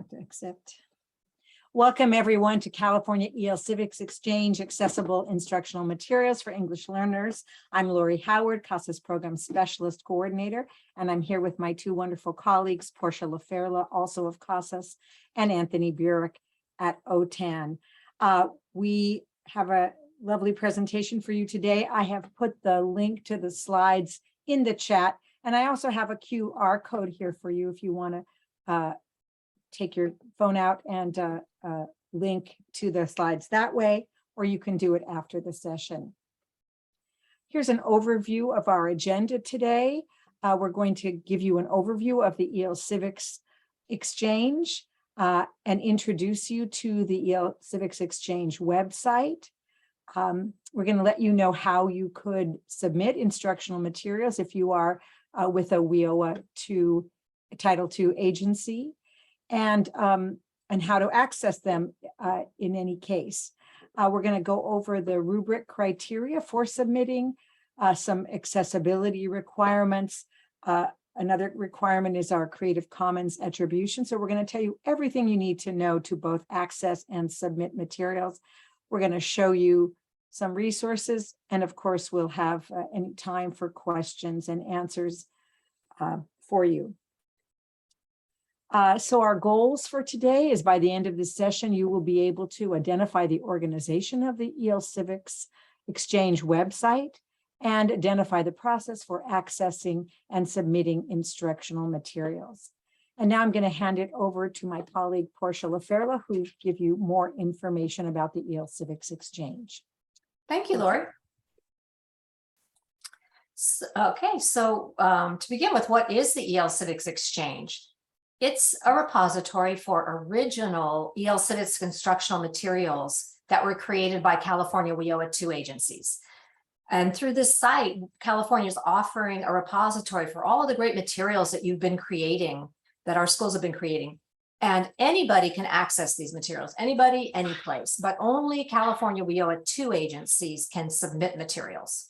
have to accept. Welcome everyone to California EL Civics Exchange Accessible Instructional Materials for English Learners. I'm Lori Howard, CASA's Program Specialist Coordinator, and I'm here with my two wonderful colleagues, Portia LaFerla, also of CASAS, and Anthony Burek at OTAN. We have a lovely presentation for you today. I have put the link to the slides in the chat, and I also have a QR code here for you if you want to take your phone out and link to the slides that way, or you can do it after the session. Here's an overview of our agenda today. We're going to give you an overview of the EL Civics Exchange and introduce you to the EL Civics Exchange website. We're going to let you know how you could submit instructional materials if you are with a WIOA Title II agency, and how to access them in any case. We're going to go over the rubric criteria for submitting, some accessibility requirements. Another requirement is our Creative Commons attribution. So we're going to tell you everything you need to know to both access and submit materials. We're going to show you some resources, and of course, we'll have any time for questions and answers for you. So our goals for today is by the end of this session, you will be able to identify the organization of the EL Civics Exchange website and identify the process for accessing and submitting instructional materials. And now I'm going to hand it over to my colleague, Portia LaFerla, who will give you more information about the EL Civics Exchange. Thank you, Lori. Okay, so to begin with, what is the EL Civics Exchange? It's a repository for original EL Civics instructional materials that were created by California WIOA II agencies. And through this site, California is offering a repository for all of the great materials that you've been creating, that our schools have been creating. And anybody can access these materials, anybody, any place, but only California WIOA II agencies can submit materials.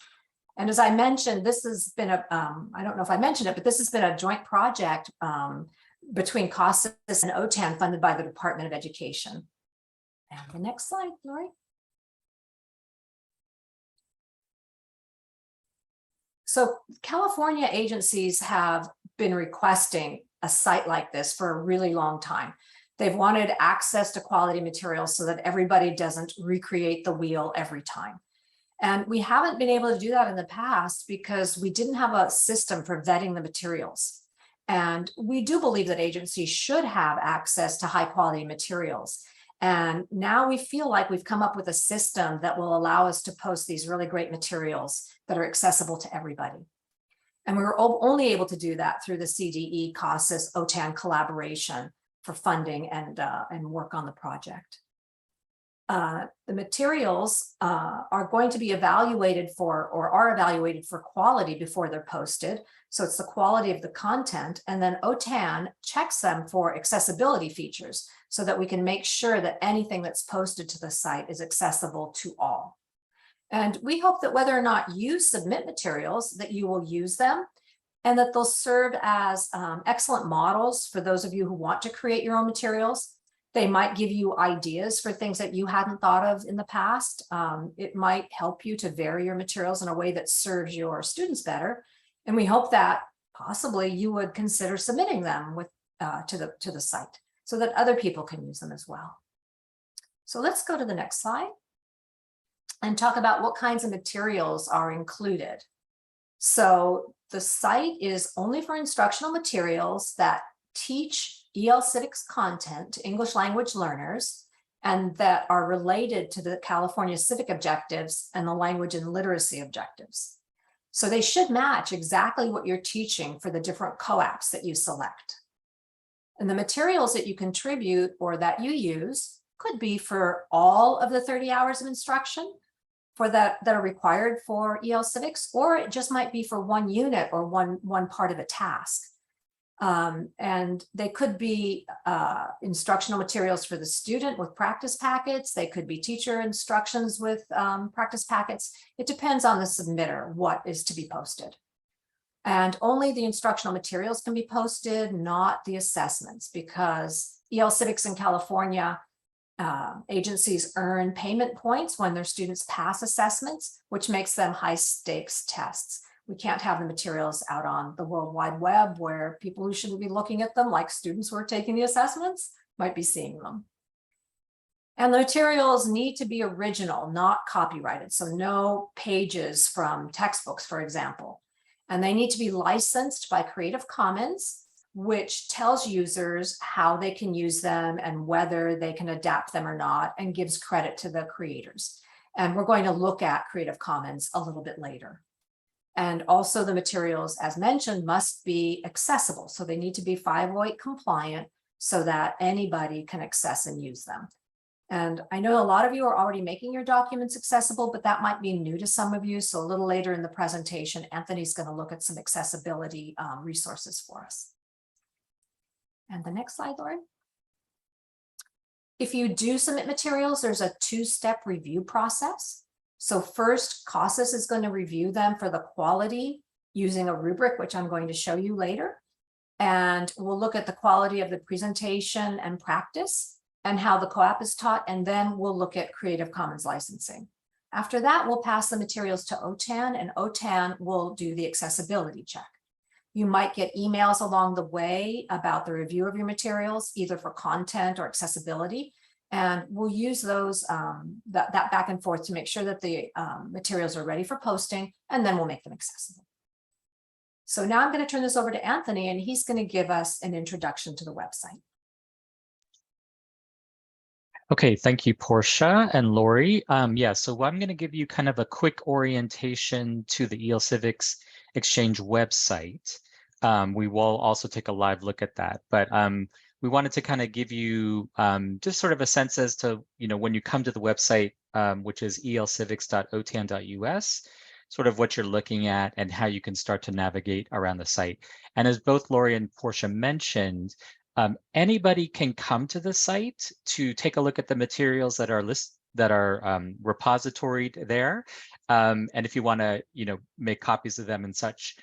And as I mentioned, this has been a, I don't know if I mentioned it, but this has been a joint project between CASAS and OTAN, funded by the Department of Education. And the next slide, Lori. So California agencies have been requesting a site like this for a really long time. They've wanted access to quality materials so that everybody doesn't recreate the wheel every time. And we haven't been able to do that in the past because we didn't have a system for vetting the materials. And we do believe that agencies should have access to high quality materials. And now we feel like we've come up with a system that will allow us to post these really great materials that are accessible to everybody. And we were only able to do that through the CDE CASAS OTAN collaboration for funding and work on the project. The materials are going to be evaluated for, or are evaluated for quality before they're posted. So it's the quality of the content, and then OTAN checks them for accessibility features so that we can make sure that anything that's posted to the site is accessible to all. And we hope that whether or not you submit materials, that you will use them and that they'll serve as excellent models for those of you who want to create your own materials. They might give you ideas for things that you hadn't thought of in the past. It might help you to vary your materials in a way that serves your students better. And we hope that possibly you would consider submitting them with, to the site so that other people can use them as well. So let's go to the next slide and talk about what kinds of materials are included. So the site is only for instructional materials that teach EL Civics content to English language learners and that are related to the California Civic objectives and the language and literacy objectives. So they should match exactly what you're teaching for the different co-ops that you select. And the materials that you contribute or that you use could be for all of the 30 hours of instruction for that are required for EL Civics, or it just might be for one unit or one part of a task. And they could be instructional materials for the student with practice packets. They could be teacher instructions with practice packets. It depends on the submitter what is to be posted. And only the instructional materials can be posted, not the assessments, because EL Civics in California agencies earn payment points when their students pass assessments, which makes them high stakes tests. We can't have the materials out on the World Wide Web where people who shouldn't be looking at them, like students who are taking the assessments, might be seeing them. And the materials need to be original, not copyrighted. So no pages from textbooks, for example. And they need to be licensed by Creative Commons, which tells users how they can use them and whether they can adapt them or not, and gives credit to the creators. And we're going to look at Creative Commons a little bit later. And also the materials, as mentioned, must be accessible. So they need to be 508 compliant so that anybody can access and use them. And I know a lot of you are already making your documents accessible, but that might be new to some of you. So a little later in the presentation, Anthony's going to look at some accessibility resources for us. And the next slide, Lauren. If you do submit materials, there's a two-step review process. So first, CASAS is going to review them for the quality using a rubric, which I'm going to show you later. And we'll look at the quality of the presentation and practice and how the co-op is taught, and then we'll look at Creative Commons licensing. After that, we'll pass the materials to OTAN, and OTAN will do the accessibility check. You might get emails along the way about the review of your materials, either for content or accessibility, and we'll use those that back and forth to make sure that the materials are ready for posting, and then we'll make them accessible. So now I'm going to turn this over to Anthony, and he's going to give us an introduction to the website. Okay, thank you, Portia and Lori. Yeah, so I'm going to give you kind of a quick orientation to the EL Civics Exchange website. We will also take a live look at that, but we wanted to kind of give you just sort of a sense as to, when you come to the website, which is elcivics.otan.us, sort of what you're looking at and how you can start to navigate around the site. And as both Lori and Portia mentioned, anybody can come to the site to take a look at the materials that are repositoried there. And if you want to, make copies of them and such,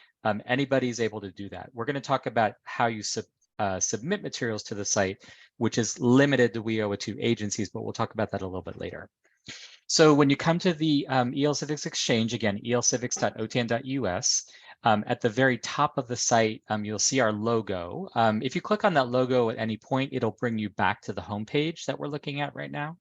anybody's able to do that. We're going to talk about how you submit materials to the site, which is limited to WIOA 2 agencies, but we'll talk about that a little bit later. So when you come to the EL Civics Exchange, again, elcivics.otan.us, at the very top of the site, you'll see our logo. If you click on that logo at any point, it'll bring you back to the homepage that we're looking at right now.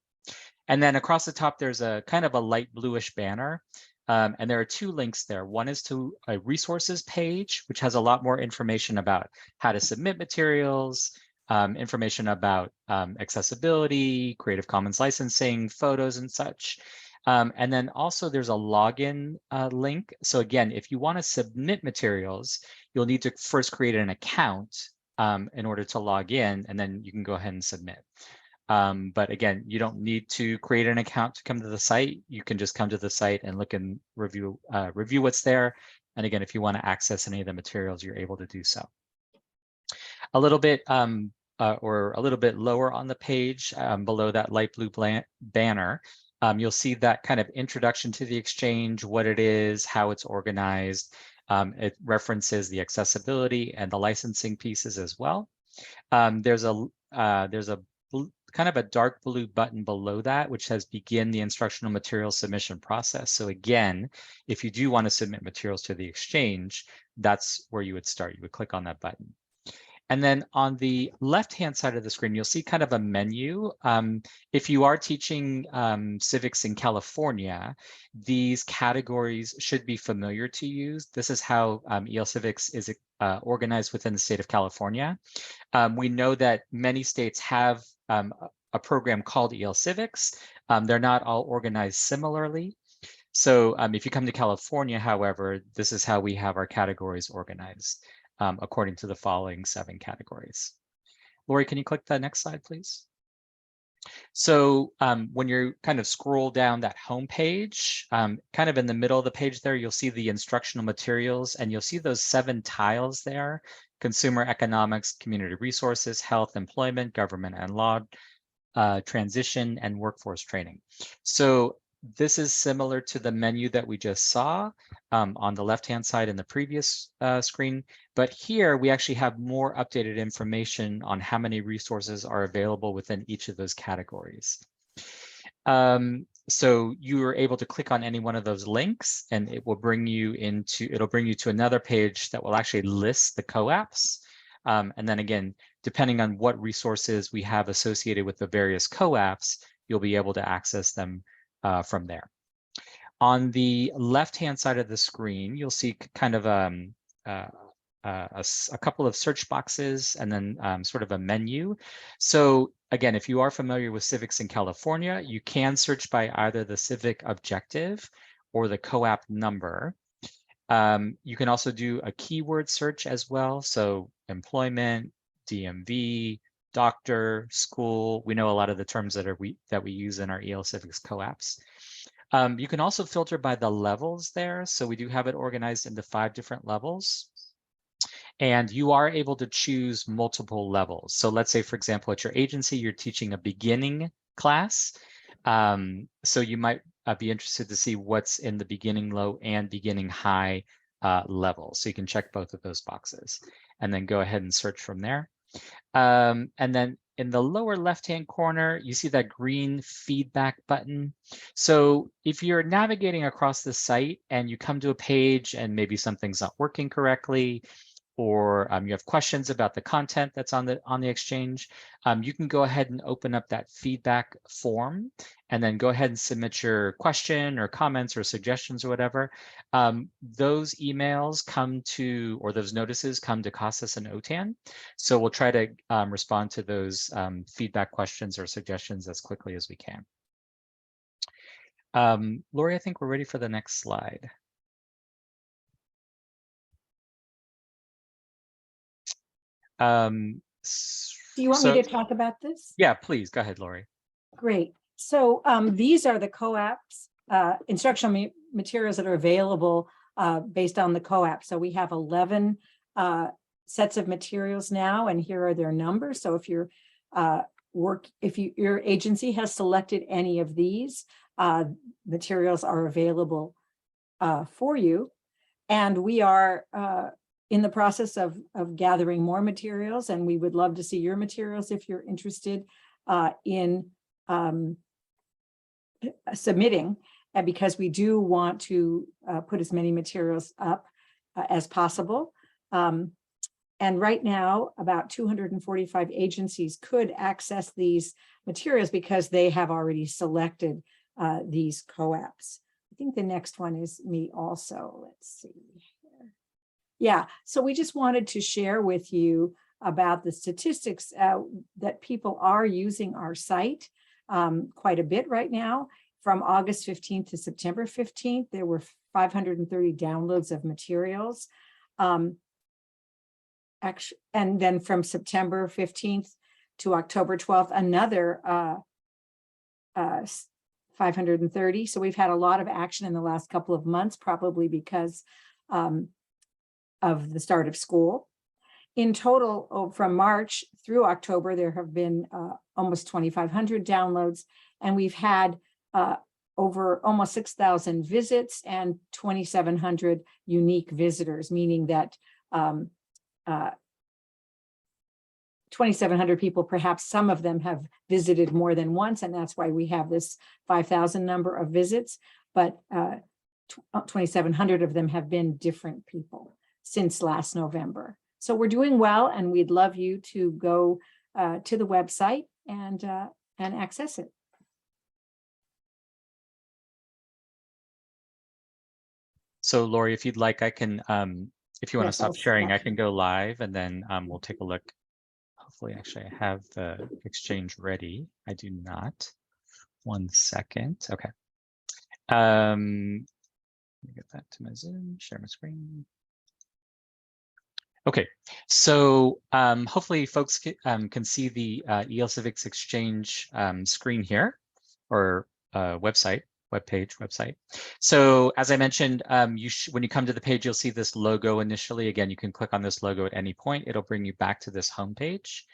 And then across the top, there's a kind of a light bluish banner. And there are two links there. One is to a resources page, which has a lot more information about how to submit materials, information about accessibility, Creative Commons licensing, photos and such. And then also there's a login link. So again, if you want to submit materials, you'll need to first create an account in order to log in, and then you can go ahead and submit. But again, you don't need to create an account to come to the site. You can just come to the site and look and review what's there. And again, if you want to access any of the materials, you're able to do so. A little bit or a little bit lower on the page, below that light blue banner, you'll see that kind of introduction to the exchange, what it is, how it's organized. It references the accessibility and the licensing pieces as well. There's a kind of a dark blue button below that, which says begin the instructional material submission process. So again, if you do want to submit materials to the exchange, that's where you would start. You would click on that button. And then on the left-hand side of the screen, you'll see kind of a menu. If you are teaching civics in California, these categories should be familiar to you. This is how EL Civics is organized within the state of California. We know that many states have a program called EL Civics. They're not all organized similarly. So if you come to California, however, this is how we have our categories organized. According to the following 7 categories. Lori, can you click the next slide, please? So when you kind of scroll down that home page, kind of in the middle of the page there, you'll see the instructional materials, and you'll see those 7 tiles there: consumer economics, community resources, health, employment, government and law, transition, and workforce training. So this is similar to the menu that we just saw on the left-hand side in the previous screen, but here we actually have more updated information on how many resources are available within each of those categories. So you are able to click on any one of those links and it will bring you to another page that will actually list the co-aps. And then again, depending on what resources we have associated with the various co-aps, you'll be able to access them from there. On the left-hand side of the screen, you'll see kind of a couple of search boxes and then sort of a menu. So again, if you are familiar with Civics in California, you can search by either the civic objective or the co-op number. You can also do a keyword search as well. So employment, DMV, doctor, school. We know a lot of the terms that we use in our EL Civics co-ops. You can also filter by the levels there. So we do have it organized into 5 different levels. And you are able to choose multiple levels. So let's say, for example, at your agency, you're teaching a beginning class. So you might be interested to see what's in the beginning low and beginning high level. So you can check both of those boxes and then go ahead and search from there. And then in the lower left-hand corner, you see that green feedback button. So if you're navigating across the site and you come to a page and maybe something's not working correctly, or you have questions about the content that's on the exchange, you can go ahead and open up that feedback form and then go ahead and submit your question or comments or suggestions or whatever. Those emails come to, or those notices come to Casas and OTAN. So we'll try to respond to those feedback questions or suggestions as quickly as we can. Lori, I think we're ready for the next slide. Do you want me to talk about this? Yeah, please go ahead, Lori. Great. So these are the co-ops, instructional materials that are available based on the co-op. So we have 11 sets of materials now, and here are their numbers. So if your agency has selected any of these, materials are available for you. And we are in the process of gathering more materials, and we would love to see your materials if you're interested in submitting, and because we do want to put as many materials up as possible. And right now, about 245 agencies could access these materials because they have already selected these co-ops. I think the next one is me also. Let's see. Yeah, so we just wanted to share with you about the statistics that people are using our site quite a bit right now. From August 15th to September 15th, there were 530 downloads of materials. And then from September 15th to October 12th, another 530. So we've had a lot of action in the last couple of months, probably because of the start of school. In total, from March through October, there have been almost 2,500 downloads, and we've had over almost 6,000 visits and 2,700 unique visitors, meaning that 2,700 people, perhaps some of them have visited more than once, and that's why we have this 5,000 number of visits, but 2,700 of them have been different people since last November. So we're doing well, and we'd love you to go to the website and access it. So Lori, if you'd like, I can, if you want to Yes, stop I'll sharing, I stop. can go live and then we'll take a look. Hopefully, actually, I have the exchange ready. I do not. 1 second. Okay. Let me get that to my Zoom, share my screen. Okay, so hopefully folks can see the EL Civics Exchange screen here, or website. So as I mentioned, when you come to the page, you'll see this logo initially. Again, you can click on this logo at any point. It'll bring you back to this homepage.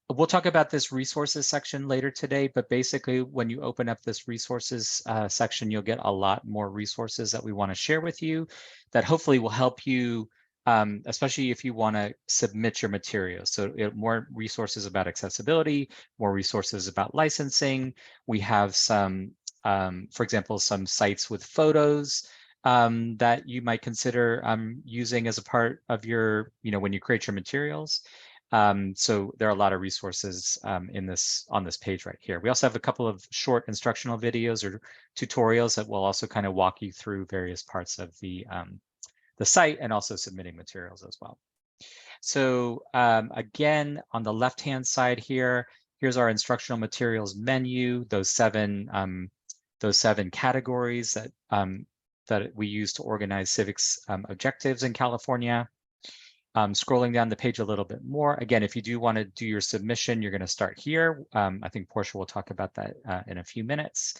We'll talk about this resources section later today, but basically when you open up this resources section, you'll get a lot more resources that we want to share with you that hopefully will help you, especially if you want to submit your materials. So more resources about accessibility, more resources about licensing. We have some, for example, some sites with photos that you might consider using as a part of your, when you create your materials. So there are a lot of resources on this page right here. We also have a couple of short instructional videos or tutorials that will also kind of walk you through various parts of the site and also submitting materials as well. So again, on the left-hand side here, here's our instructional materials menu, those seven categories that we use to organize civics objectives in California. Scrolling down the page a little bit more. Again, if you do want to do your submission, you're going to start here. I think Portia will talk about that in a few minutes.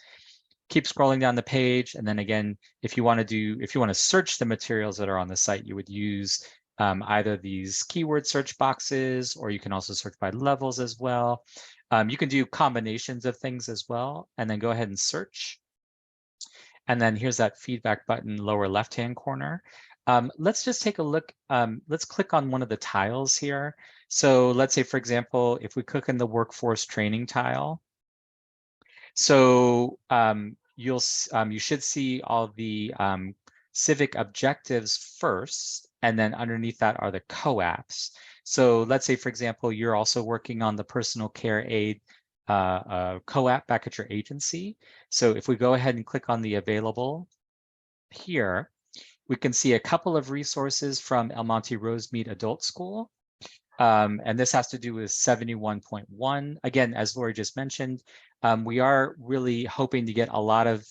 Keep scrolling down the page. And then again, if you want to search the materials that are on the site, you would use either these keyword search boxes, or you can also search by levels as well. You can do combinations of things as well, and then go ahead and search. And then here's that feedback button, lower left-hand corner. Let's just take a look. Let's click on one of the tiles here. So let's say, for example, if we click on the workforce training tile, so you should see all the civic objectives first, and then underneath that are the co-ops. So let's say, for example, you're also working on the personal care aid co-op back at your agency. So if we go ahead and click on the available here, we can see a couple of resources from El Monte Rosemead Adult School. And this has to do with 71.1. Again, as Lori just mentioned, we are really hoping to get a lot of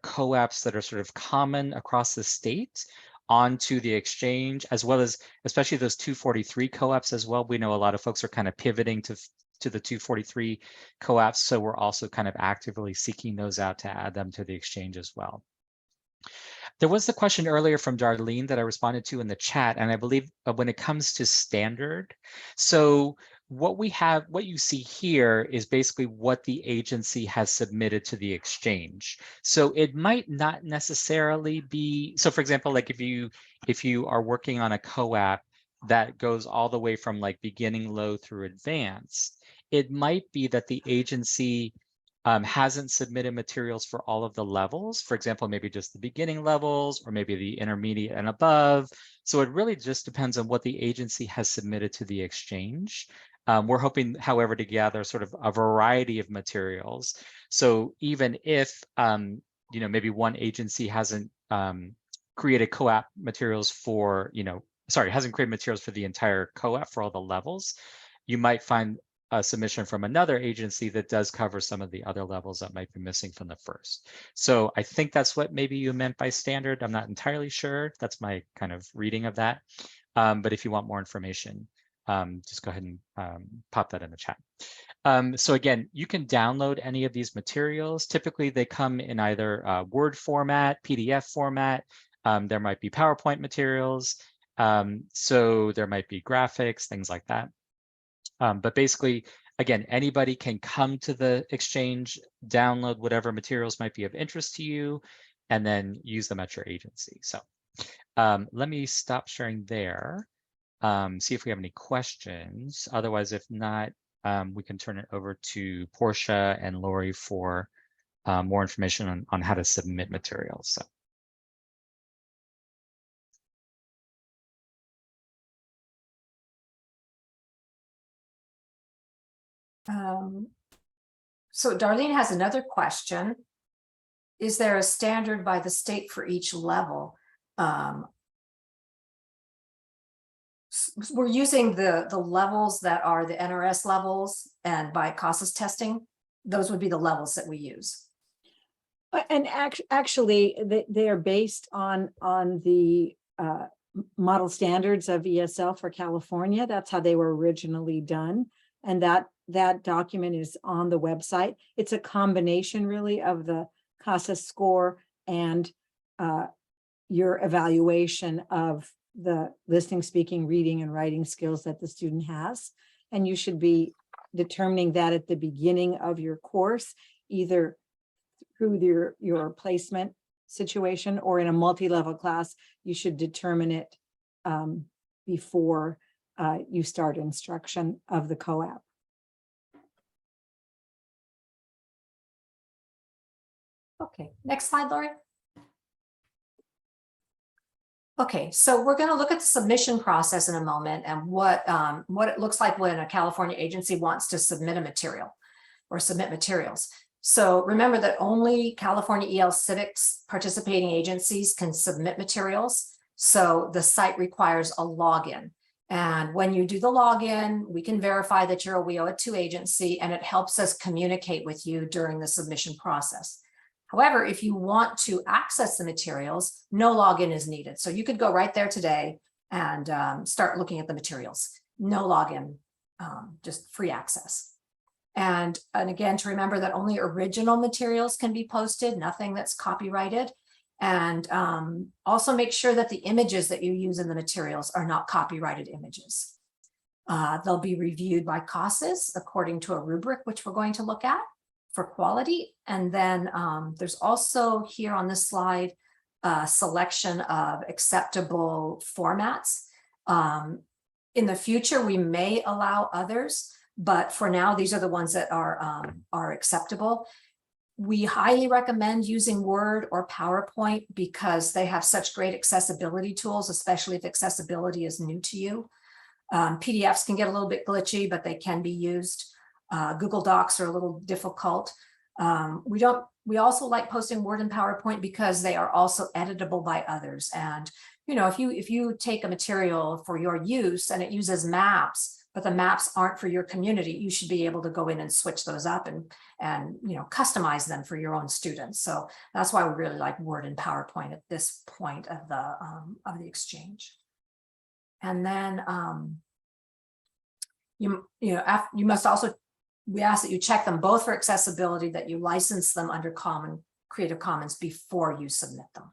co-ops that are sort of common across the state onto the exchange, as well as especially those 243 co-ops as well. We know a lot of folks are kind of pivoting to the 243 co-ops, so we're also kind of actively seeking those out to add them to the exchange as well. There was the question earlier from Darlene that I responded to in the chat, and I believe when it comes to standard, so what you see here is basically what the agency has submitted to the exchange. So it might not necessarily be, so for example, like if you are working on a co-op that goes all the way from like beginning, low through advanced, it might be that the agency hasn't submitted materials for all of the levels. For example, maybe just the beginning levels, or maybe the intermediate and above. So it really just depends on what the agency has submitted to the exchange. We're hoping, however, to gather sort of a variety of materials. So even if, maybe one agency hasn't created co-op materials for, hasn't created materials for the entire co-op for all the levels, you might find a submission from another agency that does cover some of the other levels that might be missing from the first. So I think that's what maybe you meant by standard. I'm not entirely sure. That's my kind of reading of that. But if you want more information, just go ahead and pop that in the chat. So again, you can download any of these materials. Typically, they come in either Word format, PDF format. There might be PowerPoint materials. So there might be graphics, things like that. But basically, again, anybody can come to the exchange, download whatever materials might be of interest to you, and then use them at your agency. So let me stop sharing there, see if we have any questions. Otherwise, if not, we can turn it over to Portia and Lori for more information on how to submit materials. So. So Darlene has another question. Is there a standard by the state for each level? We're using the levels that are the NRS levels, and by CASAS testing, those would be the levels that we use. And actually, they are based on the model standards of ESL for California. That's how they were originally done. And that document is on the website. It's a combination really of the CASAS score and your evaluation of the listening, speaking, reading, and writing skills that the student has. And you should be determining that at the beginning of your course, either through your placement situation or in a multi-level class, you should determine it before you start instruction of the co-op. Okay, next slide, Lori. Okay, so we're going to look at the submission process in a moment and what it looks like when a California agency wants to submit a material or submit materials. So remember that only California EL Civics participating agencies can submit materials. So the site requires a login. And when you do the login, we can verify that you're a WIOA 2 agency, and it helps us communicate with you during the submission process. However, if you want to access the materials, no login is needed. So you could go right there today and start looking at the materials. No login, just free access. And again, to remember that only original materials can be posted, nothing that's copyrighted. And also make sure that the images that you use in the materials are not copyrighted images. They'll be reviewed by CASAS according to a rubric, which we're going to look at for quality. And then there's also here on this slide, a selection of acceptable formats. In the future, we may allow others, but for now, these are the ones that are acceptable. We highly recommend using Word or PowerPoint because they have such great accessibility tools, especially if accessibility is new to you. PDFs can get a little bit glitchy, but they can be used. Google Docs are a little difficult. We also like posting Word and PowerPoint because they are also editable by others. And you know, if you take a material for your use and it uses maps, but the maps aren't for your community, you should be able to go in and switch those up and you know, customize them for your own students. So that's why we really like Word and PowerPoint at this point of the exchange. And then you must also, we ask that you check them both for accessibility, that you license them under Creative Commons before you submit them.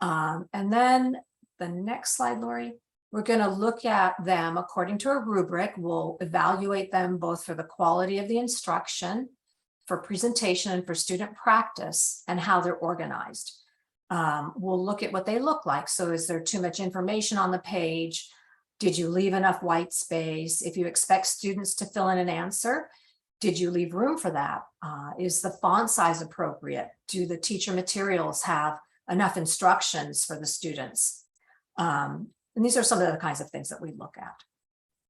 And then the next slide, Lori. We're going to look at them according to a rubric. We'll evaluate them both for the quality of the instruction, for presentation, and for student practice, and how they're organized. We'll look at what they look like. So is there too much information on the page? Did you leave enough white space? If you expect students to fill in an answer, did you leave room for that? Is the font size appropriate? Do the teacher materials have enough instructions for the students? And these are some of the kinds of things that we look at.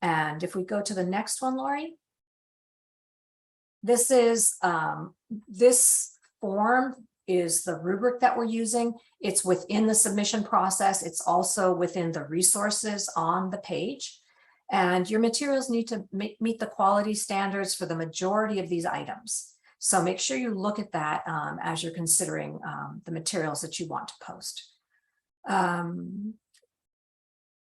And if we go to the next one, Lori, this is this form is the rubric that we're using. It's within the submission process. It's also within the resources on the page. And your materials need to meet the quality standards for the majority of these items. So make sure you look at that as you're considering the materials that you want to post.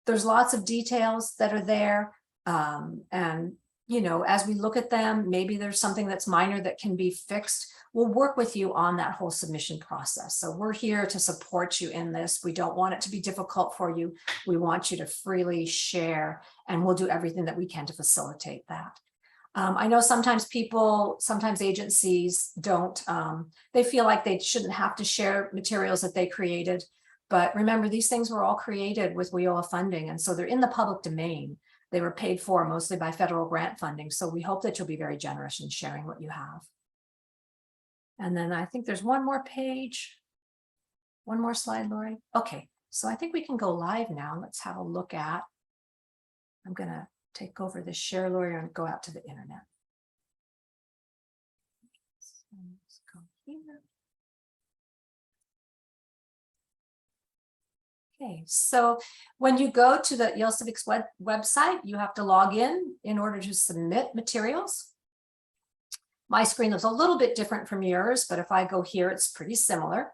There's lots of details that are there. And, you know, as we look at them, maybe there's something that's minor that can be fixed. We'll work with you on that whole submission process. So we're here to support you in this. We don't want it to be difficult for you. We want you to freely share, and we'll do everything that we can to facilitate that. I know sometimes agencies don't, they feel like they shouldn't have to share materials that they created. But remember, these things were all created with WIOA funding, and so they're in the public domain. They were paid for mostly by federal grant funding. So we hope that you'll be very generous in sharing what you have. And then I think there's one more page. One more slide, Lori. Okay, so I think we can go live now. Let's have a look at, I'm gonna take over the share, Lori, and go out to the internet. So let's go here. Okay, so when you go to the EL Civics website, you have to log in order to submit materials. My screen is a little bit different from yours, but if I go here, it's pretty similar.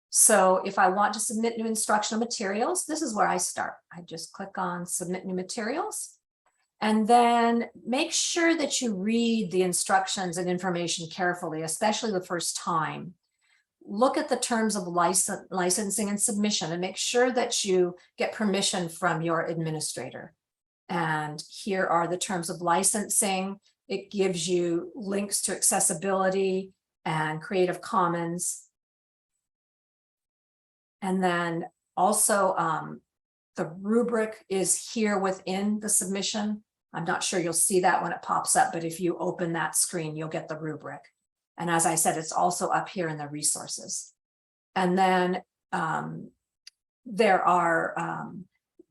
So if I want to submit new instructional materials, this is where I start. I just click on Submit New Materials, and then make sure that you read the instructions and information carefully, especially the first time. Look at the terms of licensing and submission and make sure that you get permission from your administrator. And here are the terms of licensing. It gives you links to accessibility and Creative Commons. And then also the rubric is here within the submission. I'm not sure you'll see that when it pops up, but if you open that screen, you'll get the rubric. And as I said, it's also up here in the resources. And then there are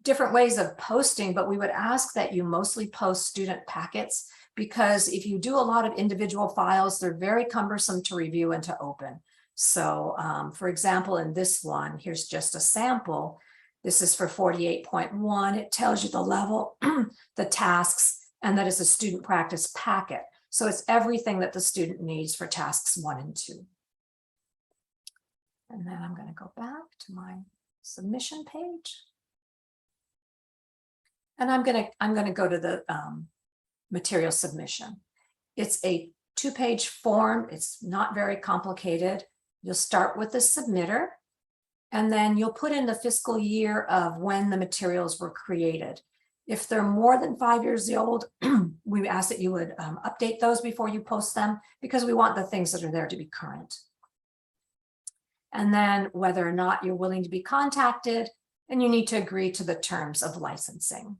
different ways of posting, but we would ask that you mostly post student packets, because if you do a lot of individual files, they're very cumbersome to review and to open. So for example, in this one, here's just a sample. This is for 48.1. It tells you the level, the tasks, and that is a student practice packet. So it's everything that the student needs for tasks 1 and 2. And then I'm going to go back to my submission page. And I'm going to go to the material submission. It's a 2-page form. It's not very complicated. You'll start with the submitter, and then you'll put in the fiscal year of when the materials were created. If they're more than 5 years old, we ask that you would update those before you post them, because we want the things that are there to be current. And then whether or not you're willing to be contacted, and you need to agree to the terms of licensing.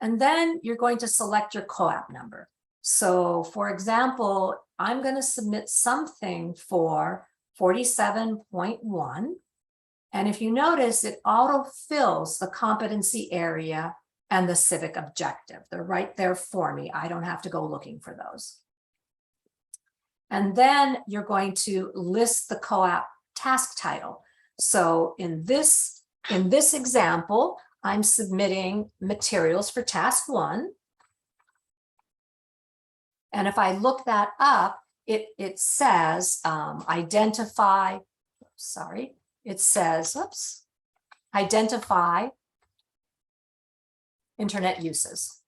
And then you're going to select your COAP number. So for example, I'm going to submit something for 47.1. And if you notice, it auto-fills the competency area and the civic objective. They're right there for me. I don't have to go looking for those. And then you're going to list the COAP task title. So in this example, I'm submitting materials for task 1. And if I look that up, it says identify internet uses.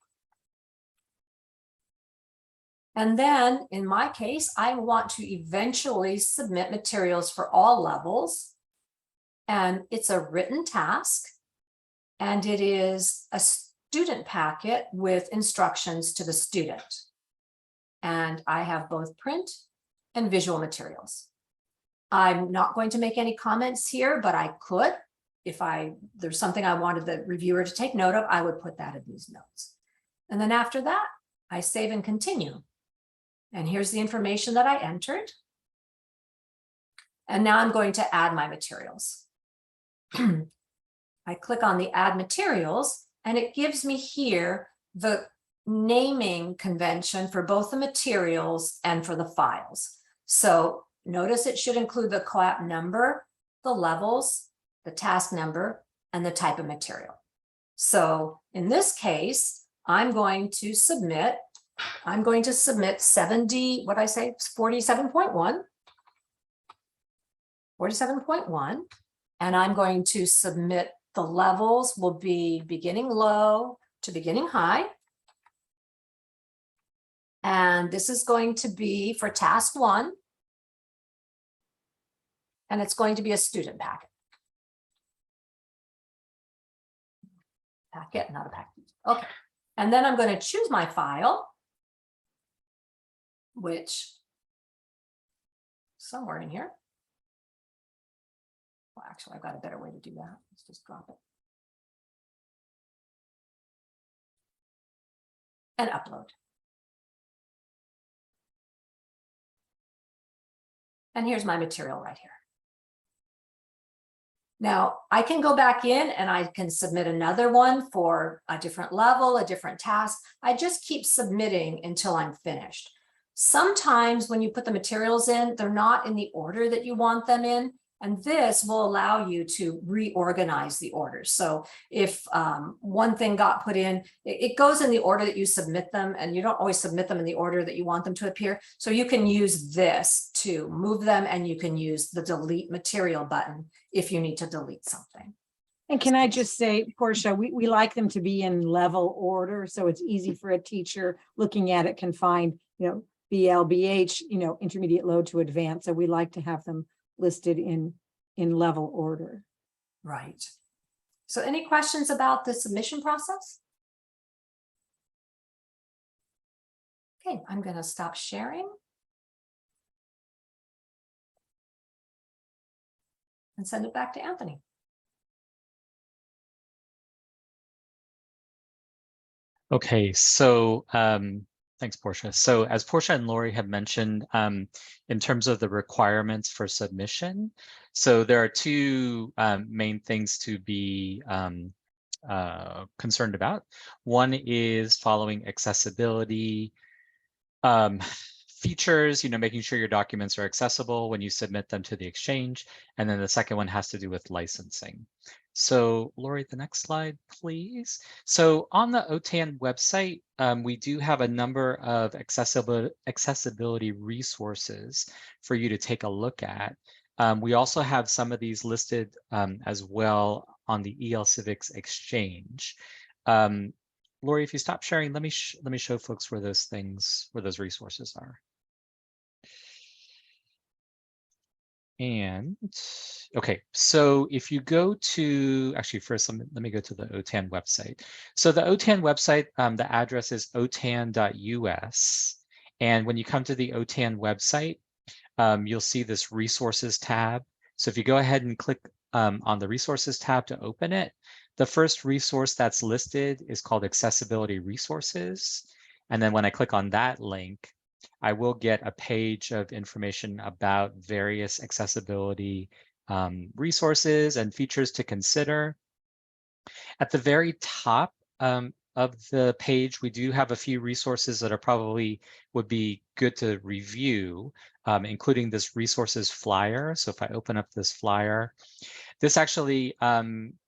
And then in my case, I want to eventually submit materials for all levels. And it's a written task. And it is a student packet with instructions to the student. And I have both print and visual materials. I'm not going to make any comments here, but I could. If there's something I wanted the reviewer to take note of, I would put that in these notes. And then after that, I save and continue. And here's the information that I entered. And now I'm going to add my materials. I click on the add materials, and it gives me here the naming convention for both the materials and for the files. So notice it should include the COAP number, the levels, the task number, and the type of material. So in this case, I'm going to submit 47.1, and I'm going to submit the levels will be beginning low to beginning high. And this is going to be for task 1. And it's going to be a student packet. Packet, not a packet. Okay. And then I'm going to choose my file, which somewhere in here. Well, actually, I've got a better way to do that. Let's just drop it. And upload. And here's my material right here. Now, I can go back in and I can submit another one for a different level, a different task. I just keep submitting until I'm finished. Sometimes when you put the materials in, they're not in the order that you want them in. And this will allow you to reorganize the orders. So if one thing got put in, it goes in the order that you submit them, and you don't always submit them in the order that you want them to appear. So you can use this to move them, and you can use the delete material button if you need to delete something. And can I just say, Portia, we like them to be in level order, so it's easy for a teacher looking at it can find, BL, BH, intermediate, low to advanced. So we like to have them listed in level order. Right. So any questions about the submission process? Okay, I'm going to stop sharing and send it back to Anthony. Okay, so thanks, Portia. So as Portia and Lori have mentioned, in terms of the requirements for submission, so there are two main things to be concerned about. One is following accessibility features, making sure your documents are accessible when you submit them to the Exchange. And then the second one has to do with licensing. So Lori, the next slide, please. So on the OTAN website, we do have a number of accessibility resources for you to take a look at. We also have some of these listed as well on the EL Civics Exchange. Lori, if you stop sharing, let me show folks where those resources are. And okay, so if you go to, actually first, let me go to the OTAN website. So the OTAN website, the address is otan.us. And when you come to the OTAN website, you'll see this resources tab. So if you go ahead and click on the resources tab to open it, the first resource that's listed is called accessibility resources. And then when I click on that link, I will get a page of information about various accessibility resources and features to consider. At the very top of the page, we do have a few resources that are probably would be good to review, including this resources flyer. So if I open up this flyer, this actually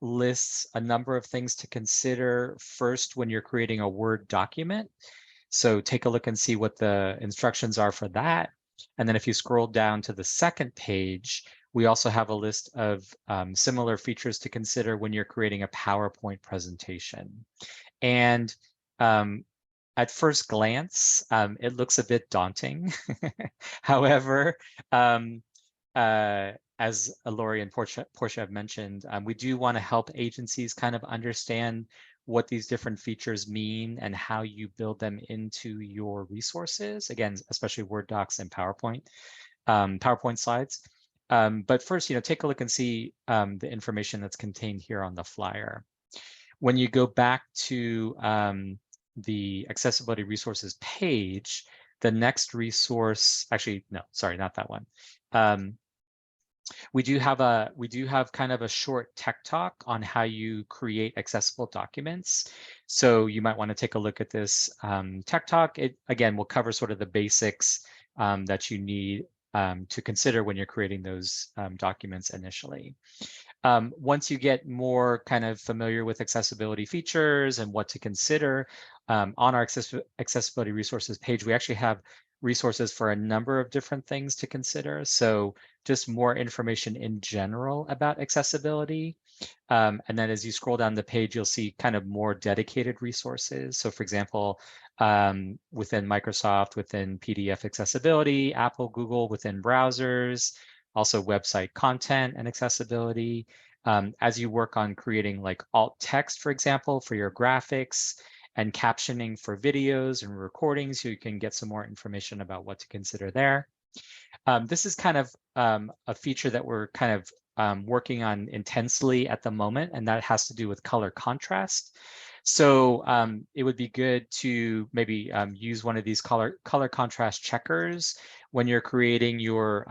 lists a number of things to consider first when you're creating a Word document. So take a look and see what the instructions are for that. And then if you scroll down to the second page, we also have a list of similar features to consider when you're creating a PowerPoint presentation. And at first glance, it looks a bit daunting. However, as Lori and Portia have mentioned, we do want to help agencies kind of understand what these different features mean and how you build them into your resources. Again, especially Word docs and PowerPoint slides. But first, take a look and see the information that's contained here on the flyer. When you go back to the accessibility resources page, the next resource, actually, no, sorry, not that one. We do have kind of a short tech talk on how you create accessible documents. So you might want to take a look at this tech talk. It again will cover sort of the basics that you need to consider when you're creating those documents initially. Once you get more kind of familiar with accessibility features and what to consider, on our accessibility resources page, we actually have resources for a number of different things to consider. So just more information in general about accessibility. And then as you scroll down the page, you'll see kind of more dedicated resources. So for example, within Microsoft, within PDF accessibility, Apple, Google, within browsers, also website content and accessibility. As you work on creating like alt text, for example, for your graphics, and captioning for videos and recordings, you can get some more information about what to consider there. This is kind of a feature that we're kind of working on intensely at the moment, and that has to do with color contrast. So it would be good to maybe use one of these color contrast checkers when you're creating your,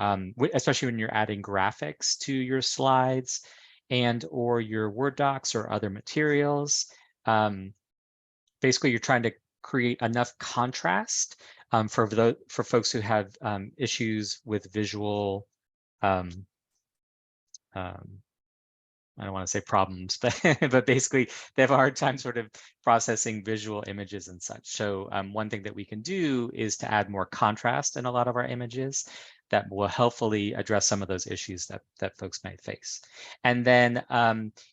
especially when you're adding graphics to your slides and or your Word docs or other materials. Basically, you're trying to create enough contrast for folks who have issues with visual, I don't want to say problems, but basically they have a hard time sort of processing visual images and such. So one thing that we can do is to add more contrast in a lot of our images that will helpfully address some of those issues that folks might face. And then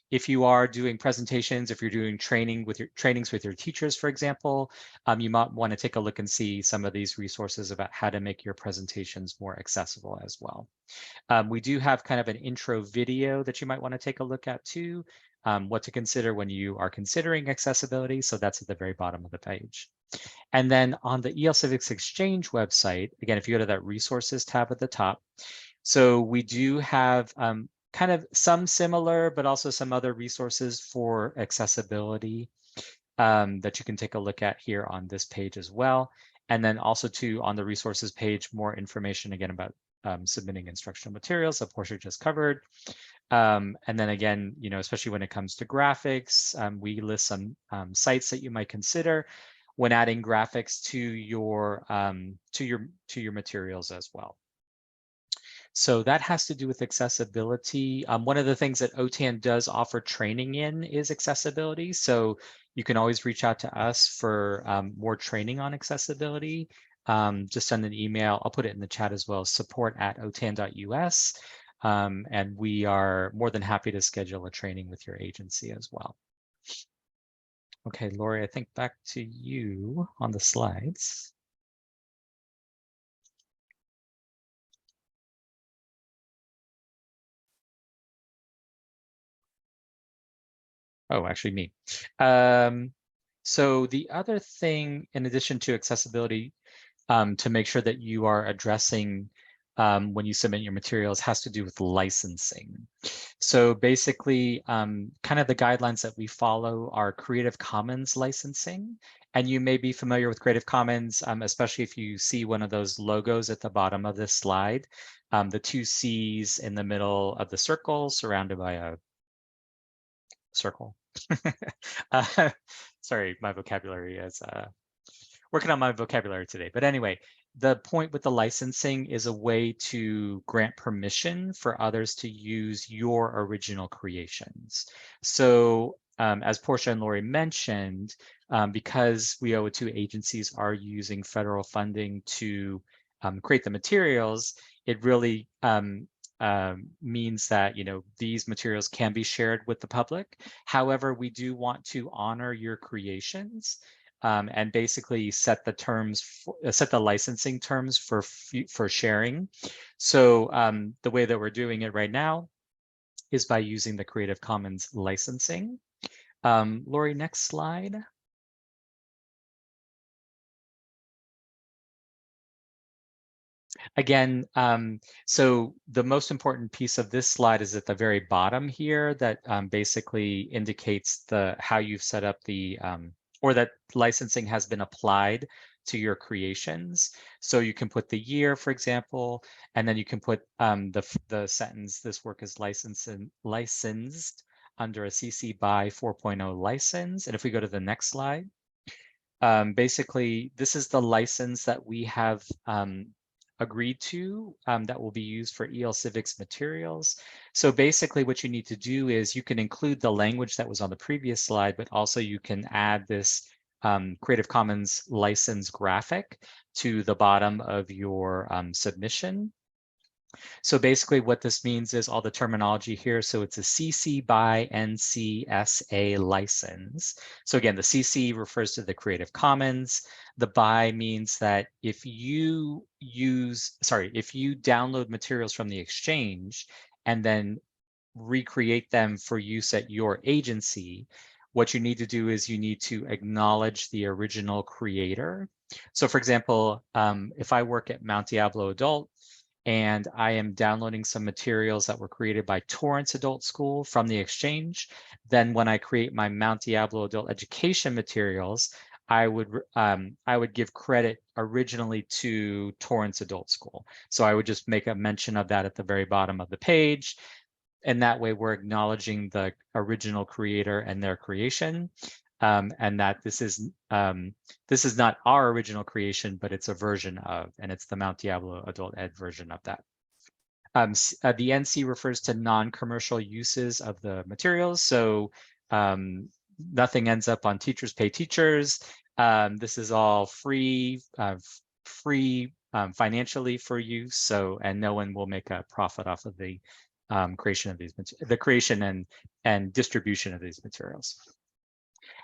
if you are doing presentations, if you're doing trainings with your teachers, for example, you might want to take a look and see some of these resources about how to make your presentations more accessible as well. We do have kind of an intro video that you might want to take a look at too, what to consider when you are considering accessibility. So that's at the very bottom of the page. And then on the EL Civics Exchange website, again, if you go to that resources tab at the top, so we do have kind of some similar, but also some other resources for accessibility that you can take a look at here on this page as well. And then also too, on the resources page, more information again about submitting instructional materials that Portia just covered. And then again, especially when it comes to graphics, we list some sites that you might consider when adding graphics to your materials as well. So that has to do with accessibility. One of the things that OTAN does offer training in is accessibility. So you can always reach out to us for more training on accessibility. Just send an email. I'll put it in the chat as well, support@otan.us. And we are more than happy to schedule a training with your agency as well. Okay, Lori, I think back to you on the slides. Oh, actually me. So the other thing, in addition to accessibility, to make sure that you are addressing when you submit your materials has to do with licensing. So basically, kind of the guidelines that we follow are Creative Commons licensing. And you may be familiar with Creative Commons, especially if you see one of those logos at the bottom of this slide, the two C's in the middle of the circle surrounded by a circle. Sorry, my vocabulary is working on my vocabulary today. But anyway, the point with the licensing is a way to grant permission for others to use your original creations. So as Portia and Lori mentioned, because we owe it to agencies are using federal funding to create the materials, it really means that these materials can be shared with the public. However, we do want to honor your creations and basically set the terms, set the licensing terms for sharing. So the way that we're doing it right now is by using the Creative Commons licensing. Lori, next slide. Again, so the most important piece of this slide is at the very bottom here that basically indicates how you've set up the, or that licensing has been applied to your creations. So you can put the year, for example, and then you can put the sentence, this work is licensed under a CC BY 4.0 license. And if we go to the next slide, basically, this is the license that we have agreed to that will be used for EL Civics materials. So basically what you need to do is you can include the language that was on the previous slide, but also you can add this Creative Commons license graphic to the bottom of your submission. So basically what this means is all the terminology here. So it's a CC BY NC-SA license. So again, the CC refers to the Creative Commons. The BY means that if you download materials from the exchange and then recreate them for use at your agency, what you need to do is you need to acknowledge the original creator. So for example, if I work at Mount Diablo Adult, and I am downloading some materials that were created by Torrance Adult School from the exchange, then when I create my Mount Diablo Adult Education materials, I would give credit originally to Torrance Adult School. So I would just make a mention of that at the very bottom of the page. And that way we're acknowledging the original creator and their creation. And that this is not our original creation, but it's a version of, and it's the Mount Diablo Adult Ed version of that. The NC refers to non-commercial uses of the materials. So nothing ends up on Teachers Pay Teachers. This is all free financially for use. So, and no one will make a profit off of the creation of these, the creation and distribution of these materials.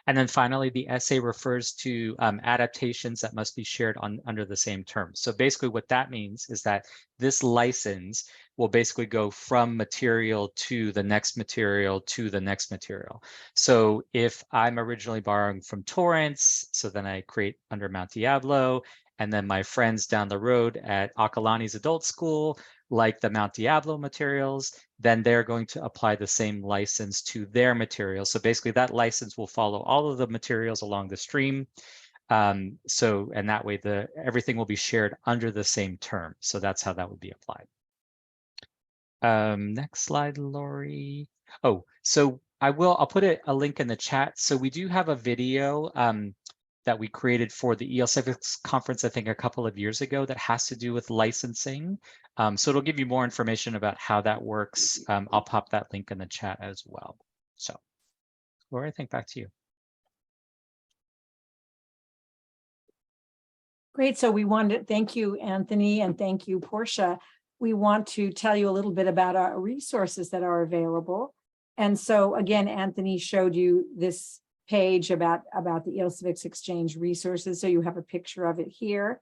And then finally, the essay refers to adaptations that must be shared under the same terms. So basically what that means is that this license will basically go from material to the next material to the next material. So if I'm originally borrowing from Torrance, so then I create under Mount Diablo, and then my friends down the road at Akalani's adult school like the Mount Diablo materials, then they're going to apply the same license to their materials. So basically that license will follow all of the materials along the stream. And that way everything will be shared under the same term. So that's how that would be applied. Next slide, Lori. Oh, so I'll put a link in the chat. So we do have a video that we created for the EL Civics conference, I think a couple of years ago, that has to do with licensing. So it'll give you more information about how that works. I'll pop that link in the chat as well. So, Laura, I think back to you. Great. So we wanted to thank you, Anthony, and thank you, Portia. We want to tell you a little bit about our resources that are available. And so again, Anthony showed you this page about the EL Civics Exchange resources. So you have a picture of it here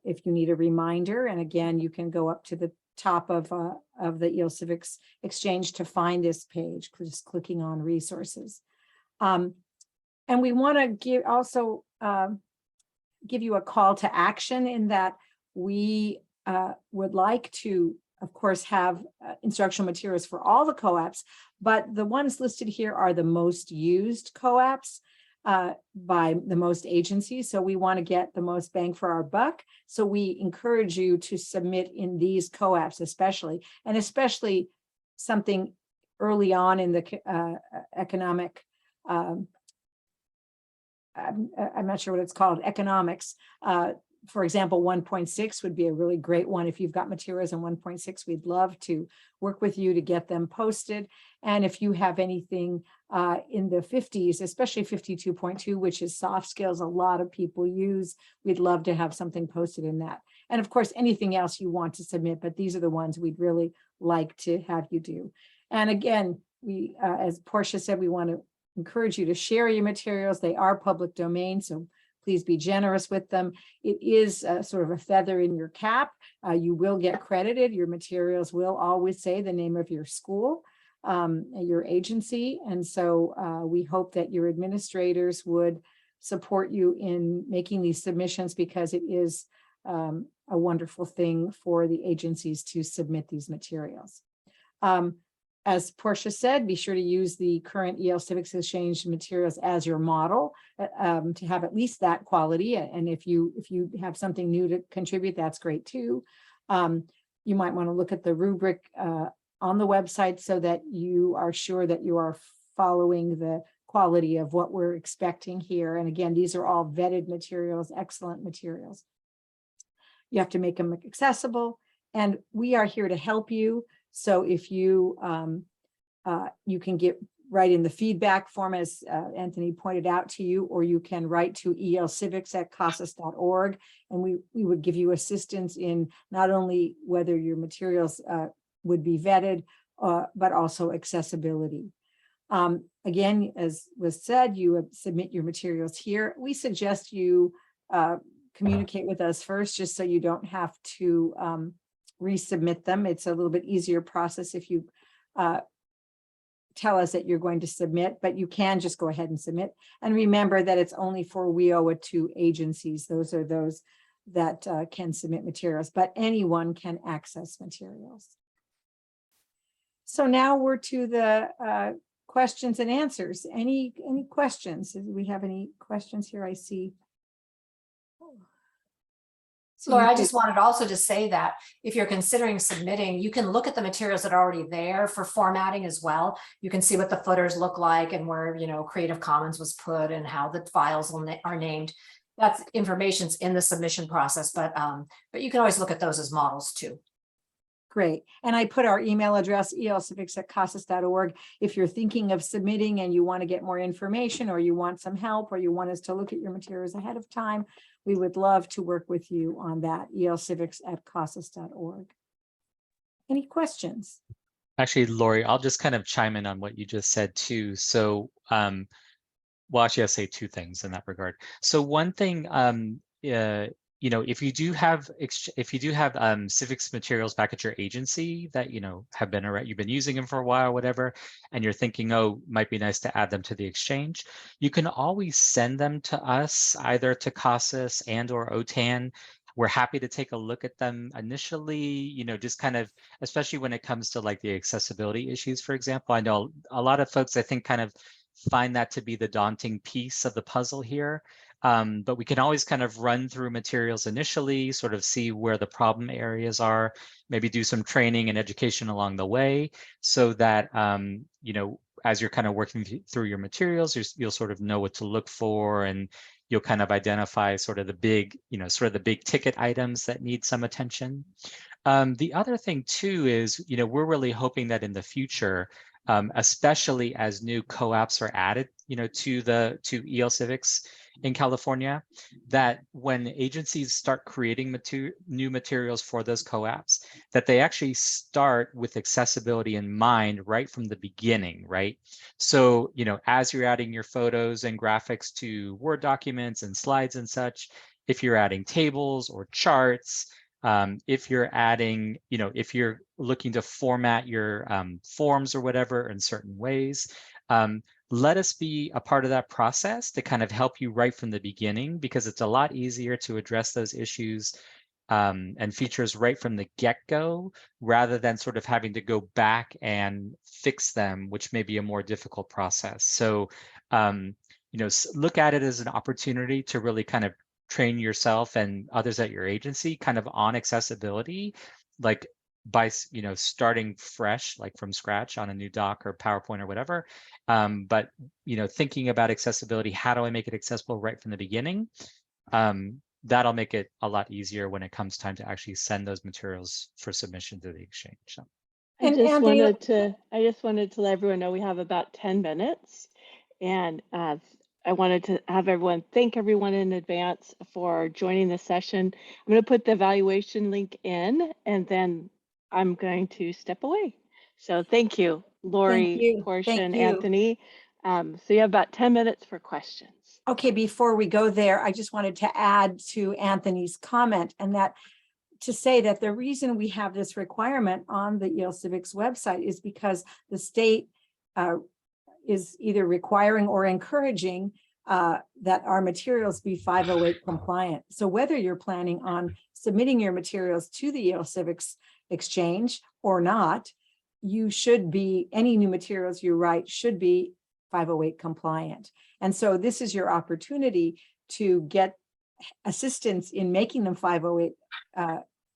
if you need a reminder. And again, you can go up to the top of the EL Civics Exchange to find this page, just clicking on resources. And we want to give you a call to action in that we would like to, of course, have instructional materials for all the co-ops, but the ones listed here are the most used co-ops by the most agencies. So we want to get the most bang for our buck. So we encourage you to submit in these co-ops, especially something early on in the economic, I'm not sure what it's called, economics. For example, 1.6 would be a really great one. If you've got materials in 1.6, we'd love to work with you to get them posted. And if you have anything in the 50s, especially 52.2, which is soft skills, a lot of people use, we'd love to have something posted in that. And of course, anything else you want to submit, but these are the ones we'd really like to have you do. And again, we, as Portia said, we want to encourage you to share your materials. They are public domain, so please be generous with them. It is sort of a feather in your cap. You will get credited. Your materials will always say the name of your school, your agency. And so we hope that your administrators would support you in making these submissions, because it is a wonderful thing for the agencies to submit these materials. As Portia said, be sure to use the current EL Civics Exchange materials as your model to have at least that quality. And if you have something new to contribute, that's great too. You might want to look at the rubric on the website so that you are sure that you are following the quality of what we're expecting here. And again, these are all vetted materials, excellent materials. You have to make them accessible, and we are here to help you. So if you you can get right in the feedback form, as Anthony pointed out to you, or you can write to elcivics@casas.org, and we would give you assistance in not only whether your materials would be vetted, but also accessibility. Again, as was said, you submit your materials here. We suggest you communicate with us first, just so you don't have to resubmit them. It's a little bit easier process if you tell us that you're going to submit, but you can just go ahead and submit. And remember that it's only for WIOA 2 agencies. Those are those that can submit materials, but anyone can access materials. So now we're to the questions and answers. Any questions? Do we have any questions here? I see. So Laura, I just wanted also to say that if you're considering submitting, you can look at the materials that are already there for formatting as well. You can see what the footers look like and where, you know, Creative Commons was put and how the files are named. That's information's in the submission process, but you can always look at those as models too. Great. And I put our email address, elcivics@casas.org. If you're thinking of submitting and you want to get more information, or you want some help, or you want us to look at your materials ahead of time, we would love to work with you on that, elcivics@casas.org. Any questions? Actually, Lori, I'll just kind of chime in on what you just said too. So well, actually, I'll say two things in that regard. So one thing, you know, if you do have civics materials back at your agency that, you know, have been around, you've been using them for a while, whatever, and you're thinking, oh, might be nice to add them to the exchange, you can always send them to us, either to CASAS and or OTAN. We're happy to take a look at them initially, you know, just kind of, especially when it comes to like the accessibility issues, for example. I know a lot of folks, I think, kind of find that to be the daunting piece of the puzzle here. But we can always kind of run through materials initially, sort of see where the problem areas are, maybe do some training and education along the way, so that, you know, as you're kind of working through your materials, you'll sort of know what to look for, and you'll kind of identify sort of the big, you know, sort of the big ticket items that need some attention. The other thing too is, you know, we're really hoping that in the future, especially as new co-ops are added, you know, to EL Civics in California, that when agencies start creating new materials for those co-ops, that they actually start with accessibility in mind right from the beginning, right? So, you know, as you're adding your photos and graphics to Word documents and slides and such, if you're adding tables or charts, if you're adding, you know, if you're looking to format your forms or whatever in certain ways, let us be a part of that process to kind of help you right from the beginning, because it's a lot easier to address those issues and features right from the get-go, rather than sort of having to go back and fix them, which may be a more difficult process. So, you know, look at it as an opportunity to really kind of train yourself and others at your agency kind of on accessibility, like by, you know, starting fresh, like from scratch on a new doc or PowerPoint or whatever. But, you know, thinking about accessibility, how do I make it accessible right from the beginning? That'll make it a lot easier when it comes time to actually send those materials for submission to the exchange. So. I And just Anthony, wanted to let everyone know we have about 10 minutes, and I wanted to have everyone thank everyone in advance for joining the session. I'm going to put the evaluation link in, and then I'm going to step away. So thank you, Lori, Portia, Thank and you. Anthony. So you have about 10 minutes for questions. Okay, before we go there, I just wanted to add to Anthony's comment, and that to say that the reason we have this requirement on the EL Civics website is because the state is either requiring or encouraging that our materials be 508 compliant. So whether you're planning on submitting your materials to the EL Civics Exchange or not, you should be, any new materials you write should be 508 compliant. And so this is your opportunity to get assistance in making them 508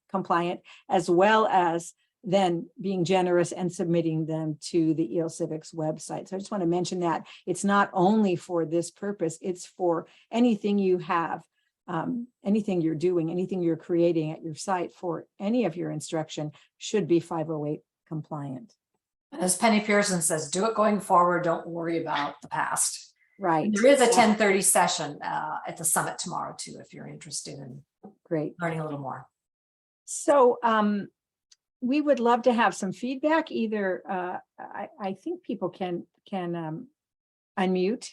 compliant, as well as then being generous and submitting them to the EL Civics website. So I just want to mention that it's not only for this purpose, it's for anything you have, anything you're doing, anything you're creating at your site for any of your instruction should be 508 compliant. As Penny Pearson says, do it going forward. Don't worry about the past. Right. And there is a 10:30 session at the summit tomorrow too, if you're interested in learning a little more. So we would love to have some feedback. Either I think people can unmute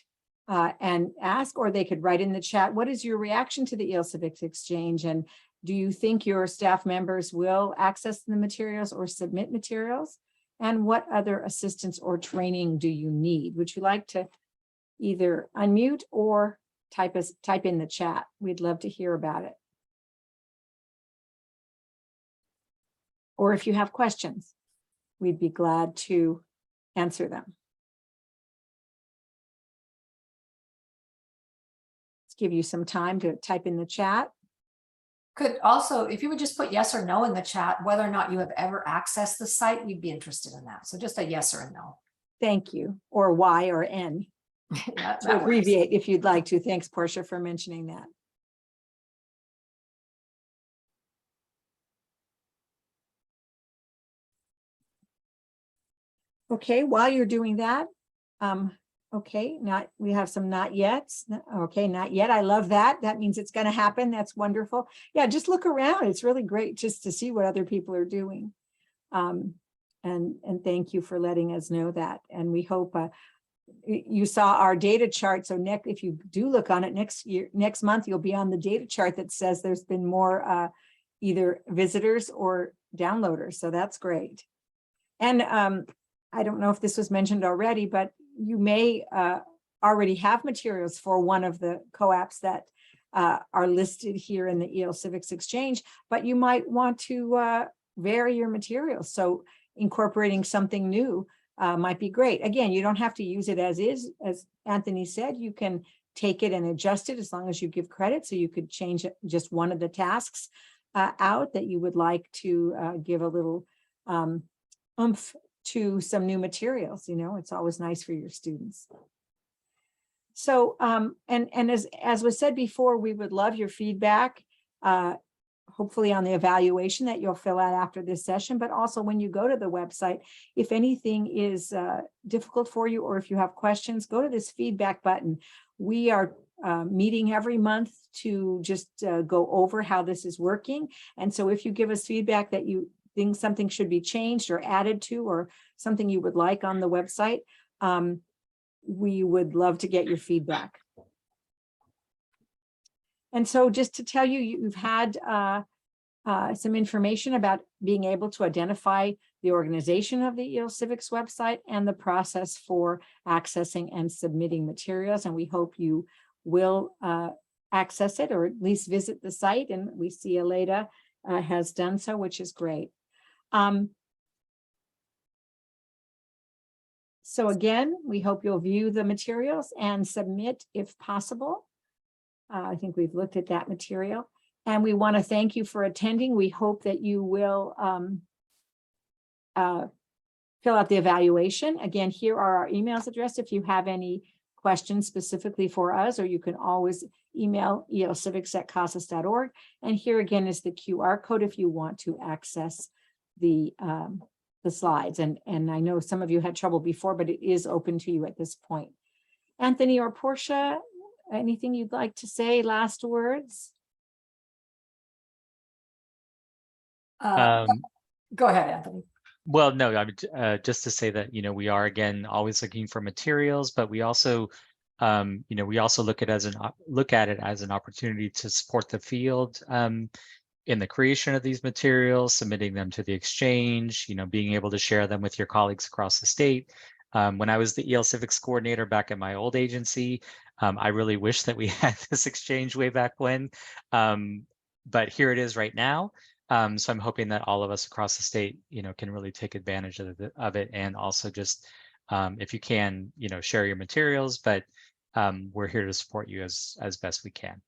and ask, or they could write in the chat. What is your reaction to the EL Civics Exchange? And do you think your staff members will access the materials or submit materials? And what other assistance or training do you need? Would you like to either unmute or type in the chat? We'd love to hear about it. Or if you have questions, we'd be glad to answer them. Let's give you some time to type in the chat. Could also, if you would just put yes or no in the chat, whether or not you have ever accessed the site, we'd be interested in that. So just a yes or a no. Thank you. Or Y or N. Yeah, To abbreviate if you'd like to. Thanks, Portia, for mentioning that. Okay, while you're doing that, okay, we have some not yet. Okay, not yet. I love that. That means it's going to happen. That's wonderful. Yeah, just look around. It's really great just to see what other people are doing. And thank you for letting us know that. And we hope you saw our data chart. So if you do look on it next month, you'll be on the data chart that says there's been more either visitors or downloaders. So that's great. And I don't know if this was mentioned already, but you may already have materials for one of the co-ops that are listed here in the EL Civics Exchange, but you might want to vary your materials. So incorporating something new might be great. Again, you don't have to use it as is. As Anthony said, you can take it and adjust it as long as you give credit. So you could change just one of the tasks out that you would like to give a little oomph to some new materials. You know, it's always nice for your students. So, and as was said before, we would love your feedback, hopefully on the evaluation that you'll fill out after this session, but also when you go to the website, if anything is difficult for you, or if you have questions, go to this feedback button. We are meeting every month to just go over how this is working. And so if you give us feedback that you think something should be changed or added to, or something you would like on the website, we would love to get your feedback. And so just to tell you, you've had some information about being able to identify the organization of the EL Civics website and the process for accessing and submitting materials. And we hope you will access it, or at least visit the site. And we see Aleda has done so, which is great. So again, we hope you'll view the materials and submit if possible. I think we've looked at that material, and we want to thank you for attending. We hope that you will fill out the evaluation. Again, here are our emails addressed if you have any questions specifically for us, or you can always email elcivics@casas.org. And here again is the QR code if you want to access the slides. And I know some of you had trouble before, but it is open to you at this point. Anthony or Portia, anything you'd like to say? Last words? Go ahead, Anthony. Well, no, I mean, just to say that, you know, we are again always looking for materials, but we also, you know, we also look at it as an opportunity to support the field in the creation of these materials, submitting them to the exchange, you know, being able to share them with your colleagues across the state. When I was the EL Civics coordinator back at my old agency, I really wish that we had this exchange way back when, but here it is right now. So I'm hoping that all of us across the state, you know, can really take advantage of it, and also just, if you can, you know, share your materials. But we're here to support you as best we can.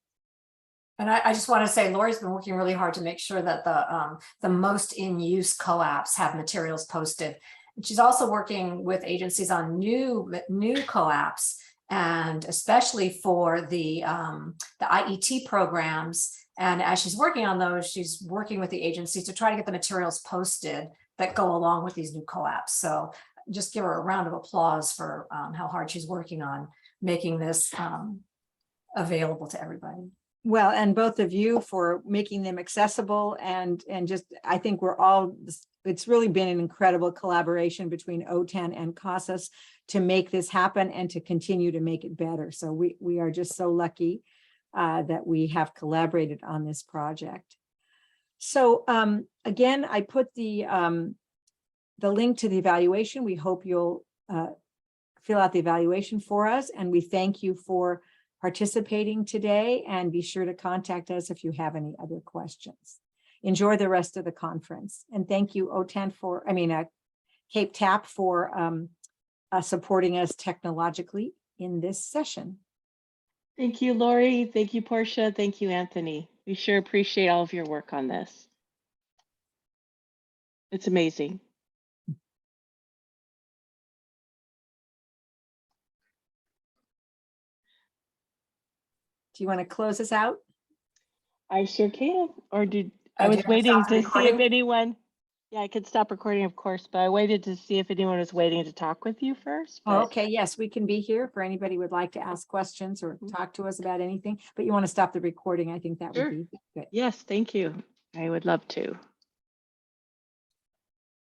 And I just want to say, Lori's been working really hard to make sure that the most in use co-ops have materials posted. And she's also working with agencies on new co-ops, and especially for the IET programs. And as she's working on those, she's working with the agency to try to get the materials posted that go along with these new co-ops. So just give her a round of applause for how hard she's working on making this available to everybody. Well, and both of you for making them accessible, and just, I think it's really been an incredible collaboration between OTAN and CASAS to make this happen and to continue to make it better. So we are just so lucky that we have collaborated on this project. So again, I put the link to the evaluation. We hope you'll fill out the evaluation for us, and we thank you for participating today, and be sure to contact us if you have any other questions. Enjoy the rest of the conference, and thank you OTAN Cape TAP for supporting us technologically in this session. Thank you, Lori. Thank you, Portia. Thank you, Anthony. We sure appreciate all of your work on this. It's amazing. Do you want to close us out? I sure can. Or I was waiting to see if anyone, yeah, I could stop recording, of course, but I waited to see if anyone was waiting to talk with you first. Oh, okay, yes, we can be here for anybody who would like to ask questions or talk to us about anything, but you want to stop the recording. I think that would be good. Yes, thank you. I would love to.